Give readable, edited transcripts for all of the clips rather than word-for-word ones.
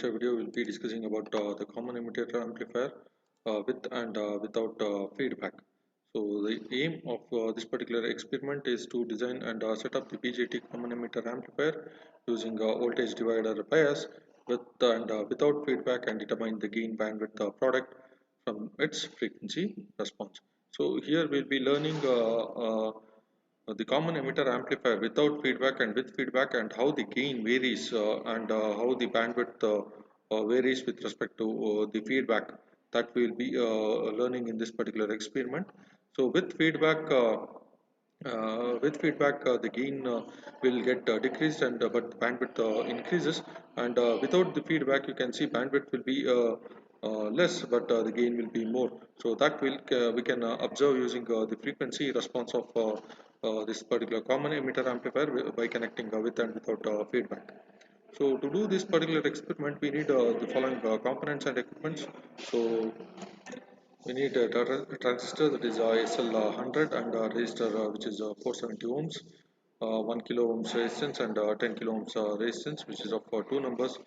lecture video, we'll be discussing about the common emitter amplifier with and without feedback. So the aim of this particular experiment is to design and set up the BJT common emitter amplifier using voltage divider bias with and without feedback, and determine the gain bandwidth product from its frequency response. So here we'll be learning the common emitter amplifier without feedback and with feedback, and how the gain varies and how the bandwidth varies with respect to the feedback, that we will be learning in this particular experiment. So with feedback, the gain will get decreased, and but the bandwidth increases, and without the feedback you can see bandwidth will be less, but the gain will be more. So that will we can observe using the frequency response of this particular common emitter amplifier by connecting with and without feedback. So to do this particular experiment, we need the following components and equipments. So we need a transistor, that is SL100, and a resistor which is 470 ohms, 1 kilo ohms resistance, and 10 kilo ohms resistance, which is of two numbers,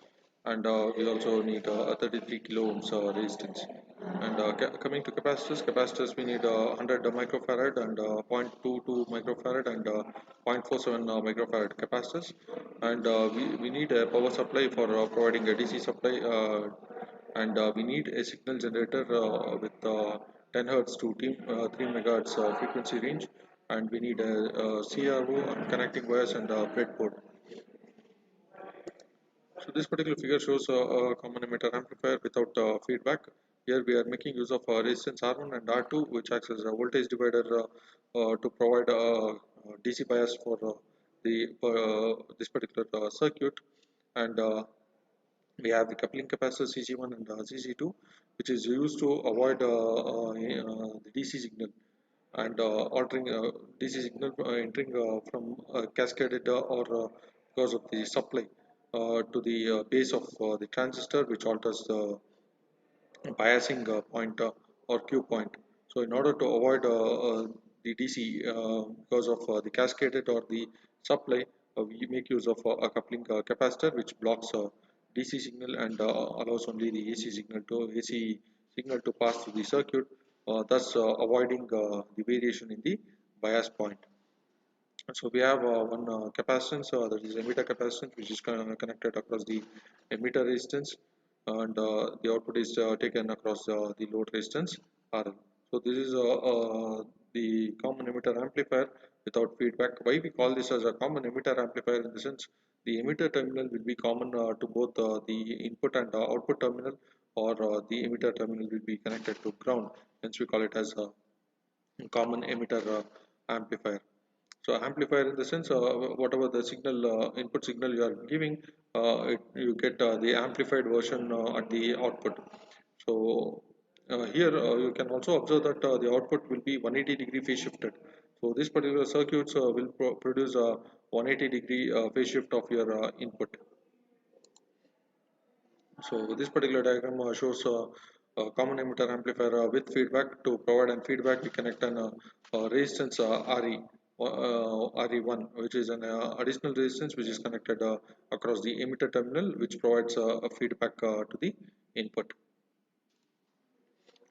and we also need 33 kilo ohms resistance. And coming to capacitors we need 100 microfarad and 0.22 microfarad and 0.47 microfarad capacitors, and we need a power supply for providing a DC supply, and we need a signal generator with 10 hertz to 3 megahertz frequency range, and we need a CRO and connecting wires and a breadboard. So this particular figure shows a common emitter amplifier without feedback. Here we are making use of resistance R1 and R2, which acts as a voltage divider to provide DC bias for this particular circuit, and we have the coupling capacitor CC1 and CC2, which is used to avoid the DC signal and altering DC signal entering from cascaded or because of the supply to the base of the transistor, which alters the biasing point or Q point. So in order to avoid the DC because of the cascaded or the supply, we make use of a coupling capacitor which blocks DC signal and allows only the AC signal to pass through the circuit, thus avoiding the variation in the bias point. So we have one capacitance, that is emitter capacitance, which is connected across the emitter resistance, and the output is taken across the load resistance RL. So this is the common emitter amplifier without feedback. Why we call this as a common emitter amplifier? In the sense, the emitter terminal will be common to both the input and output terminal, or the emitter terminal will be connected to ground. Hence we call it as a common emitter amplifier. So amplifier in the sense, whatever the signal input signal you are giving, you get the amplified version at the output. So here you can also observe that the output will be 180-degree phase shifted. So this particular circuits will produce a 180-degree phase shift of your input. So this particular diagram shows a common emitter amplifier with feedback. To provide an feedback, we connect an resistance RE1, which is an additional resistance which is connected across the emitter terminal, which provides a feedback to the input.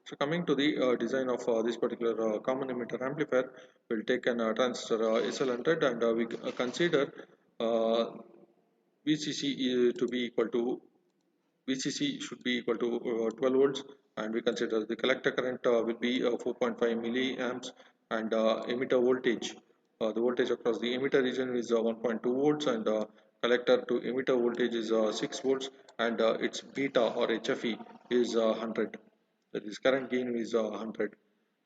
So coming to the design of this particular common emitter amplifier, we'll take an transistor SL100, and we consider uh, VCC to be equal to VCC should be equal to 12 volts, and we consider the collector current will be 4.5 milliamps, and emitter voltage, the voltage across the emitter region is 1.2 volts, and collector to emitter voltage is 6 volts, and its beta or HFE is 100. That is, current gain is 100.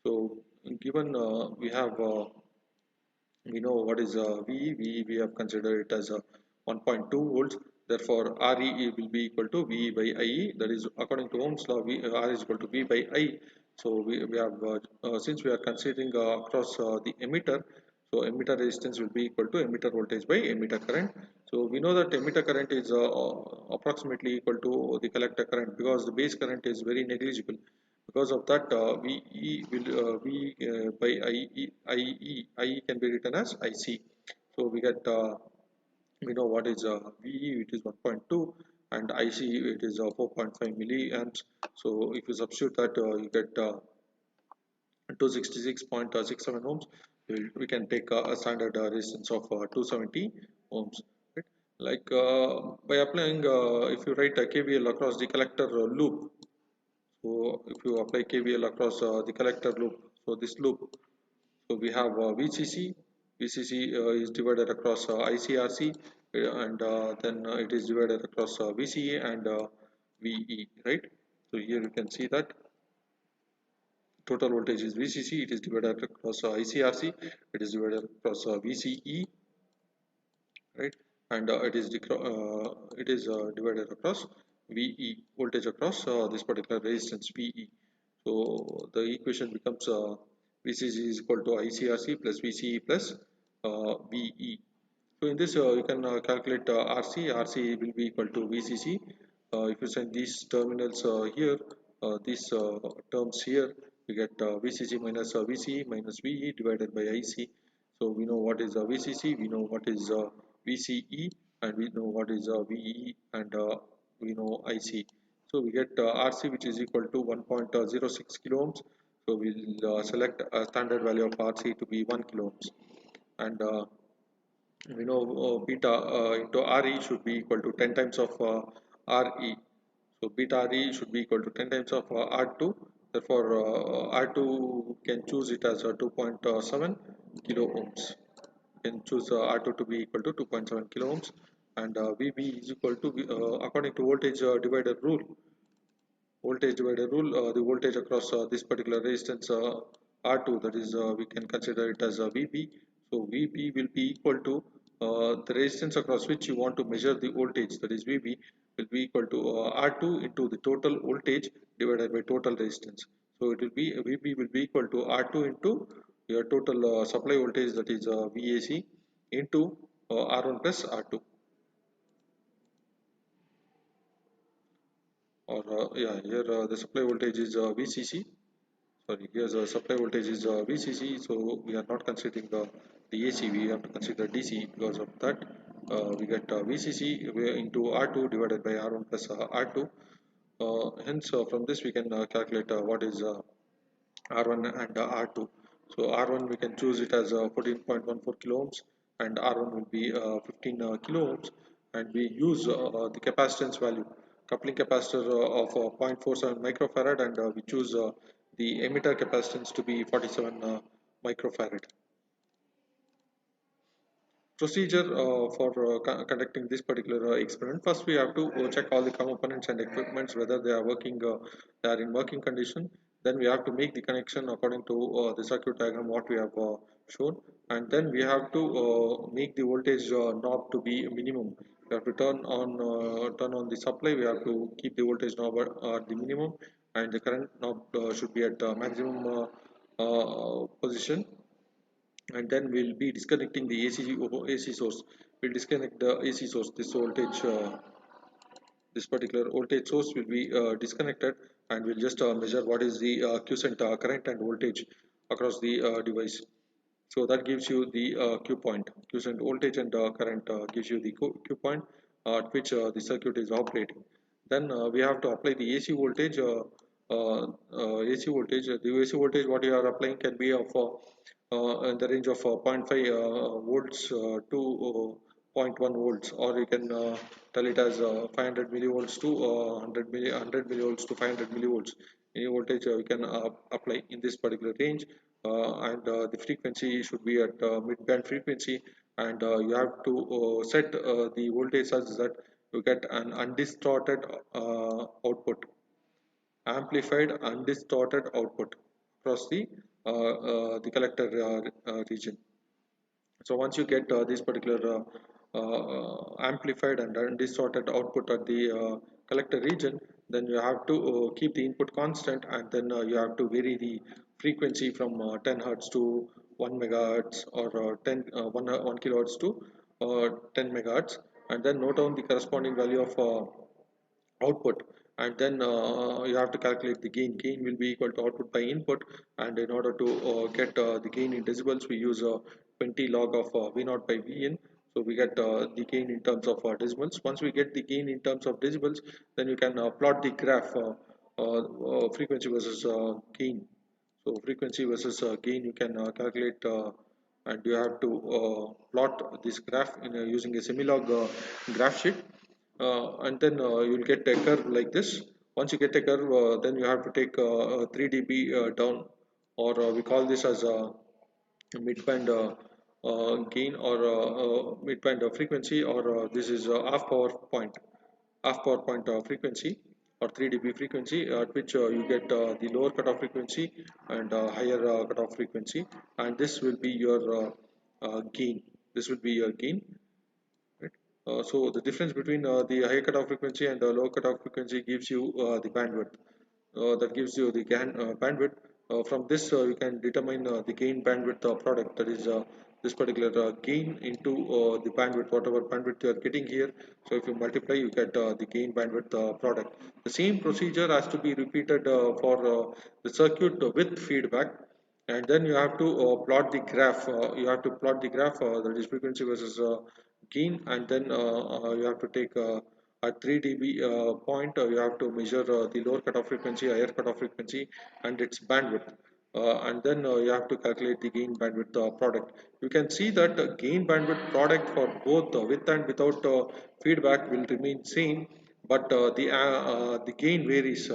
So given we know what is we have considered it as 1.2 volts. Therefore, RE will be equal to V by IE. That is, according to Ohm's law, R is equal to V by I. So we have since we are considering across the emitter, so emitter resistance will be equal to emitter voltage by emitter current. So we know that emitter current is approximately equal to the collector current, because the base current is very negligible. Because of that, VE will V by IE can be written as IC. So we get we know what is VE, it is 1.2, and IC it is 4.5 milliamps. So if you substitute that, you get 266.67 ohms. We can take a standard resistance of 270 ohms, right? Like by applying, if you write a KVL across the collector loop, so if you apply KVL across the collector loop, so this loop, so we have VCC. VCC is divided across ICRC, and then it is divided across VCA and VE, right? So here you can see that total voltage is VCC. It is divided across ICRC. It is divided across VCE, right? And it is divided across VE, voltage across this particular resistance VE. So the equation becomes VCC is equal to ICRC plus VCE plus VE. So in this you can calculate RC. RC will be equal to VCC. If you send these terminals here, these terms here, we get VCC minus VCE minus VE divided by IC. So we know what is VCC, we know what is VCE, and we know what is VE, and we know IC. So we get RC, which is equal to 1.06 kilo ohms. So we'll select a standard value of RC to be 1 kilo ohms, and we know beta into Re should be equal to 10 times of Re. So beta Re should be equal to 10 times of R2. Therefore, R2 can choose it as 2.7 kilo ohms. Can choose R2 to be equal to 2.7 kilo ohms, and VB is equal to according to voltage divider rule, the voltage across this particular resistance R2, that is we can consider it as VB. So VB will be equal to the resistance across which you want to measure the voltage, that is VB, will be equal to R2 into the total voltage divided by total resistance. So it will be VB will be equal to R2 into your total supply voltage, that is VAC, into R1 plus R2. Or yeah, here the supply voltage is VCC. Sorry, here the supply voltage is VCC, so we are not considering the AC, we have to consider DC. Because of that, we get VCC into R2 divided by R1 plus R2. Hence, from this we can calculate what is R1 and R2. So R1 we can choose it as 14.14 kilo ohms, and R1 will be 15 kilo ohms, and we use the capacitance value, coupling capacitor of 0.47 microfarad, and we choose the emitter capacitance to be 47 microfarad. Procedure for conducting this particular experiment: first we have to check all the components and equipments whether they are working, they are in working condition. Then we have to make the connection according to the circuit diagram what we have shown, and then we have to make the voltage knob to be minimum. We have to turn on the supply. We have to keep the voltage knob at the minimum, and the current knob should be at maximum position. And then we'll be disconnecting the AC source. We'll disconnect the AC source. This particular voltage source will be disconnected, and we'll just measure what is the quiescent current and voltage across the device. So that gives you the Q point. Quiescent voltage and current gives you the Q point at which the circuit is operating. Then we have to apply the AC voltage. AC voltage. The AC voltage what you are applying can be of in the range of 0.5 volts to 0.1 volts, or you can tell it as 500 millivolts to 100 millivolts to 500 millivolts. Any voltage you can apply in this particular range, and the frequency should be at mid-band frequency, and you have to set the voltage such that you get an undistorted output, amplified undistorted output across the collector region. So once you get this particular amplified and undistorted output at the collector region, then you have to keep the input constant, and then you have to vary the frequency from 10 hertz to 1 megahertz, or 1 kilohertz to 10 megahertz, and then note down the corresponding value of output, and then you have to calculate the gain will be equal to output by input, and in order to get the gain in decibels, we use 20 log of V0 by Vin. So we get the gain in terms of decibels. Once we get the gain in terms of decibels, then you can plot the graph frequency versus gain. So frequency versus gain you can calculate, and you have to plot this graph in using a semi-log graph sheet, and then you'll get a curve like this. Once you get a curve, then you have to take 3 dB down, or we call this as midband gain, or midband frequency, or this is half power point frequency, or 3 dB frequency, at which you get the lower cutoff frequency and higher cutoff frequency, and this will be your gain. This will be your gain, right? So the difference between the higher cutoff frequency and the lower cutoff frequency gives you the bandwidth. That gives you the gain bandwidth. From this, you can determine the gain bandwidth product. That is this particular gain into the bandwidth, whatever bandwidth you are getting here. So if you multiply, you get the gain bandwidth product. The same procedure has to be repeated for the circuit with feedback, and then you have to plot the graph. You have to plot the graph, that is frequency versus gain, and then you have to take at 3 dB point, you have to measure the lower cutoff frequency, higher cutoff frequency, and its bandwidth. And then you have to calculate the gain bandwidth product. You can see that gain bandwidth product for both with and without feedback will remain same, but the gain varies.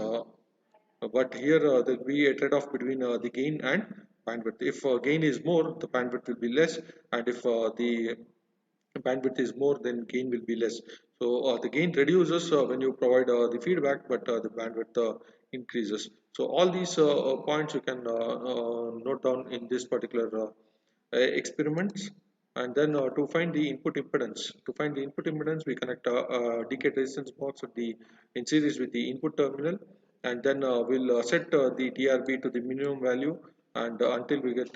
But here there will be a trade-off between the gain and bandwidth. If gain is more, the bandwidth will be less, and if the bandwidth is more, then gain will be less. So the gain reduces when you provide the feedback, but the bandwidth increases. So all these points you can note down in this particular experiments. And then to find the input impedance, we connect a decade resistance box at the in series with the input terminal, and then we'll set the DRB to the minimum value, and until we get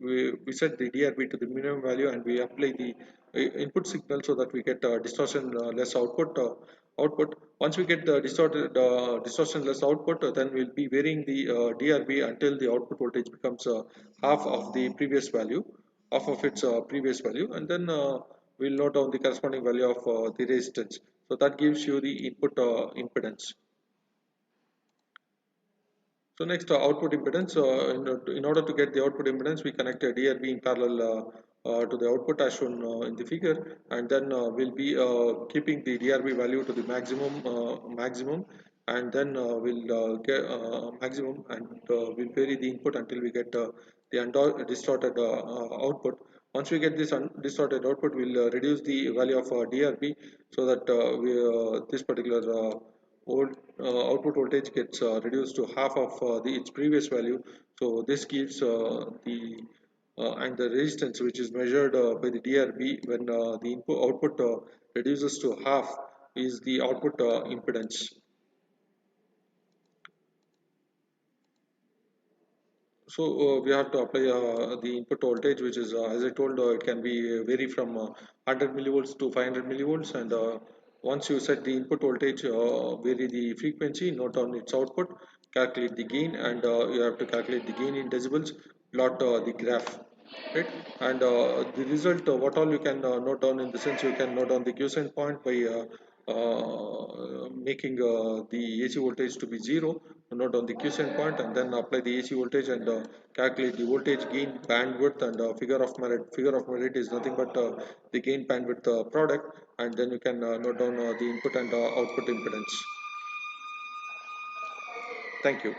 we set the DRB to the minimum value, and we apply the input signal so that we get distortion less output. Once we get the distortion less output, then we'll be varying the DRB until the output voltage becomes half of the previous value, of its previous value, and then we'll note down the corresponding value of the resistance. So that gives you the input impedance. So next, output impedance. In order to get the output impedance, we connect a DRB in parallel to the output as shown in the figure, and then we'll be keeping the DRB value to the maximum, and then we'll get maximum, and we'll vary the input until we get the distorted output. Once we get this distorted output, we'll reduce the value of DRB, so that this particular output voltage gets reduced to half of its previous value. So this gives the and the resistance, which is measured by the DRB when the input output reduces to half, is the output impedance. So we have to apply the input voltage, which is as I told, it can be vary from 100 millivolts to 500 millivolts, and once you set the input voltage, vary the frequency, note down its output, calculate the gain, and you have to calculate the gain in decibels, plot the graph, right? And the result, what all you can note down, in the sense you can note down the quiescent point by making the AC voltage to be 0, note down the quiescent point, and then apply the AC voltage, and calculate the voltage gain, bandwidth, and figure of merit. Figure of merit is nothing but the gain bandwidth product, and then you can note down the input and output impedance. Thank you.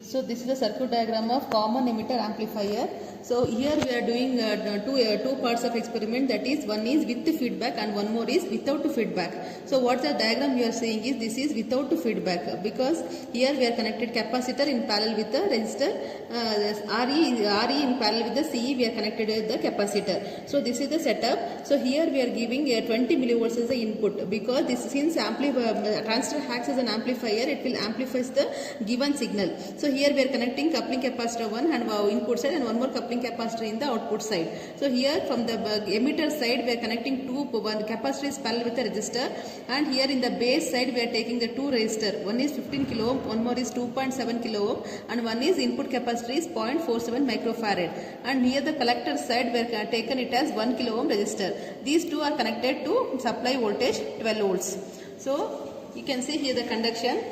So this is the circuit diagram of common emitter amplifier. So here we are doing two parts of experiment, that is, one is with the feedback and one more is without the feedback. So what the diagram you are seeing is, this is without the feedback, because here we are connected capacitor in parallel with the resistor, RE in parallel with the CE, we are connected with the capacitor. So this is the setup. So here we are giving 20 millivolts as the input, because this, since transistor acts as an amplifier, it will amplify the given signal. So So here we are connecting coupling capacitor 1 and input side and one more coupling capacitor in the output side. So here from the emitter side we are connecting one capacitor is parallel with the resistor, and here in the base side we are taking the two resistor. One is 15 kilo ohm, one more is 2.7 kilo ohm, and one is input capacitor is 0.47 microfarad. And here the collector side we are taken it as 1 kilo ohm resistor. These two are connected to supply voltage 12 volts. So you can see here the conduction.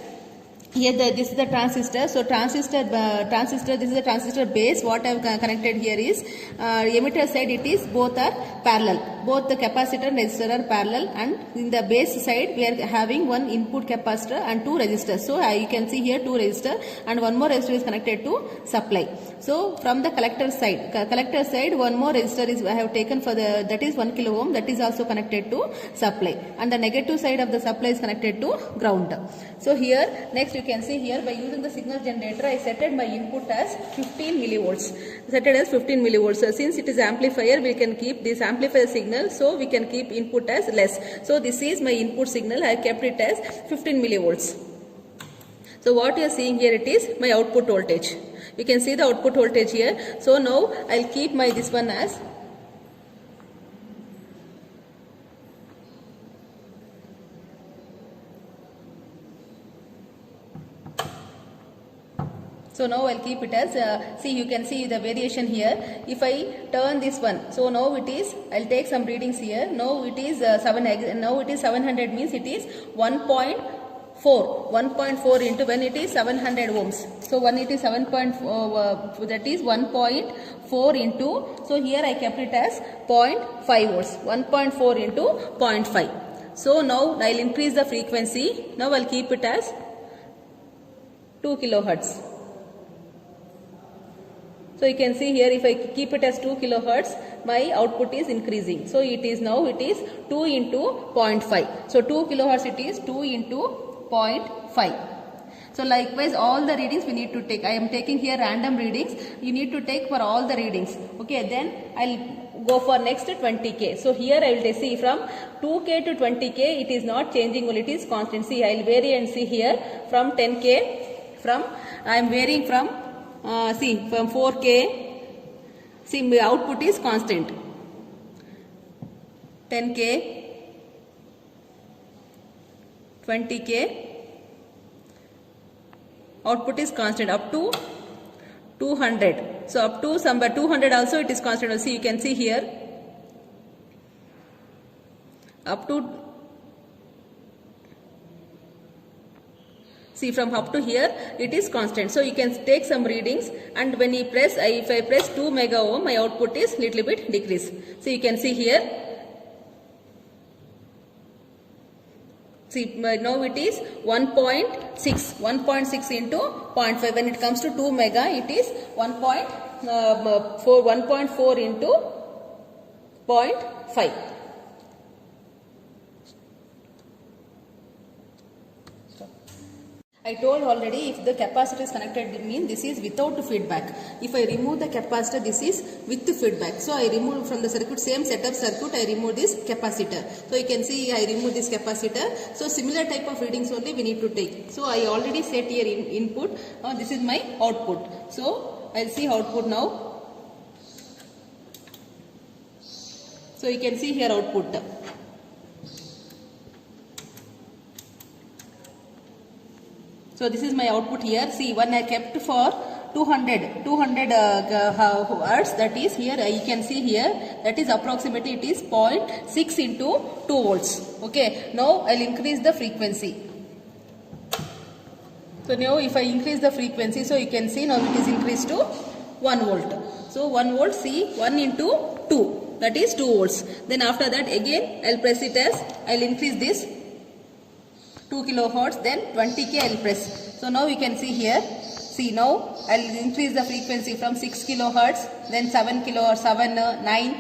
Here this is the transistor. So transistor this is the transistor base. What I have connected here is emitter side, it is both are parallel. Both the capacitor and resistor are parallel, and in the base side we are having one input capacitor and two resistors. So you can see here two resistor and one more resistor is connected to supply. So from the collector side one more resistor is I have taken for the, that is 1 kilo ohm, that is also connected to supply, and the negative side of the supply is connected to ground. So here next you can see here by using the signal generator I set my input as 15 millivolts. Set it as 15 millivolts. So since it is amplifier, we can keep this amplifier signal, so we can keep input as less. So this is my input signal. I kept it as 15 millivolts. So what you are seeing here, it is my output voltage. You can see the output voltage here. So now I'll keep my this one as So now I'll keep it as, see you can see the variation here. If I turn this one, so now it is, I'll take some readings here. Now it is 700 means it is 1.4 into when it is 700 ohms. So when it is 7.4, that is 1.4 into, so here I kept it as 0.5 volts, 1.4 into 0.5. So now I'll increase the frequency. Now I'll keep it as 2 kilohertz. So you can see here if I keep it as 2 kilohertz, my output is increasing. So it is now it is 2 into 0.5. So 2 kilohertz it is 2 into 0.5. So likewise all the readings we need to take. I am taking here random readings. You need to take for all the readings. Okay, then I'll go for next 20k. So here I will see from 2k to 20k it is not changing, only it is constant. See I will vary and see here from 10k, from I am varying from see from 4k, see my output is constant, 10k, 20k, output is constant up to 200. So up to somewhere 200 also it is constant. See you can see here up to, see from up to here it is constant. So you can take some readings, and when you press, if I press 2 mega ohm, my output is little bit decreased. So you can see here, see now it is 1.6 into 0.5. When it comes to 2 mega it is 1.4 into 0.5. I told already if the capacitor is connected, it means this is without feedback. If I remove the capacitor, this is with feedback. So I remove from the circuit, same setup circuit, I remove this capacitor. So you can see I remove this capacitor. So similar type of readings only we need to take. So I already set here input. This is my output. So I'll see output now. So you can see here output. So this is my output here. See, when I kept for 200 hertz, that is here you can see here, that is approximately it is 0.6 into 2 volts. Okay, now I'll increase the frequency. So now if I increase the frequency, so you can see now it is increased to 1 volt. So 1 volt, see 1 into 2, that is 2 volts. Then after that again I'll press it as, I'll increase this 2 kilohertz, then 20k I will press. So now you can see here, see now I will increase the frequency from 6 kilohertz, then 7 kilohertz, 7, 9,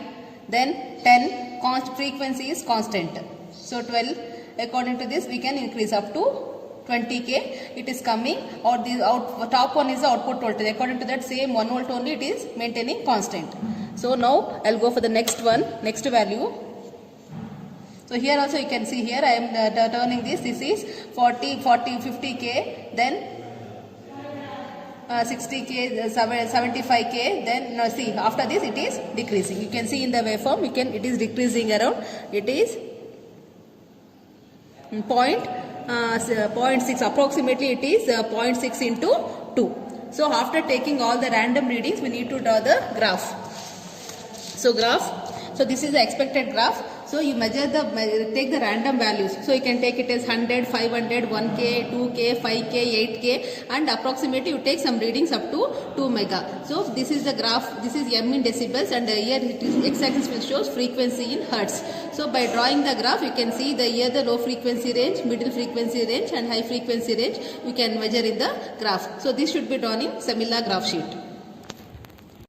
then 10, frequency is constant. So 12, according to this we can increase up to 20k, it is coming, or the top one is the output voltage. According to that same 1 volt only it is maintaining constant. So now I will go for the next one, next value. So here also you can see here I am turning this is 50k, then 60k, 75k, then see after this it is decreasing. You can see in the waveform, it is decreasing around, it is 0.6, approximately it is 0.6 into 2. So after taking all the random readings, we need to draw the graph. So this is the expected graph. So you take the random values. So you can take it as 100, 500, 1k, 2k, 5k, 8k, and approximately you take some readings up to 2 mega. So this is the graph. This is m in decibels, and here it is x-axis which shows frequency in hertz. So by drawing the graph, you can see here the low frequency range, middle frequency range, and high frequency range. You can measure in the graph. So this should be drawn in Semilla graph sheet.